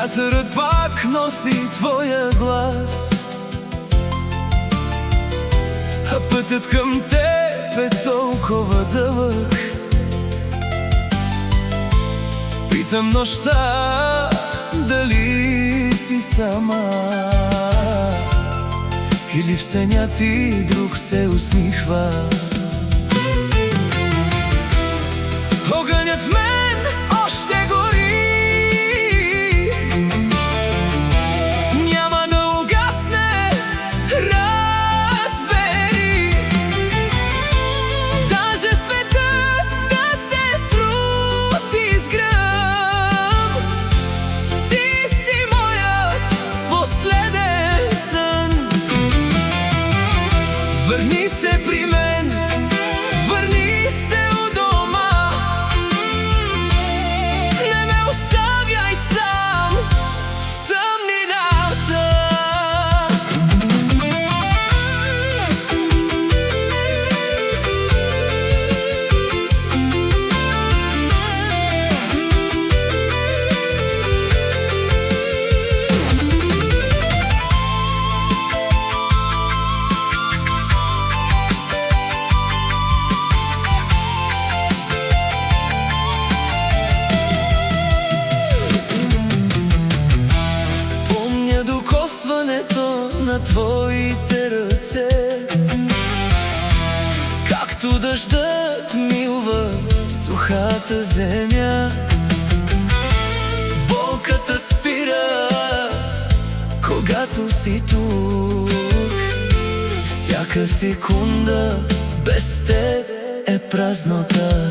Вятърът пак носи твоя глас, а пътят към теб е толкова дълъг. Питам нощта дали си сама, или в съня ти друг се усмихва. Огънят в мен още гори, няма да угасне, разбери. Даже светът да се срути с гръм, ти си моят последен сън. Върни се при мен, върни се у дома, не ме оставяй сам в тъмнината. Докосването на твоите ръце, както дъждът милва сухата земя. Болката спира, когато си тук. Всяка секунда без теб е празнота.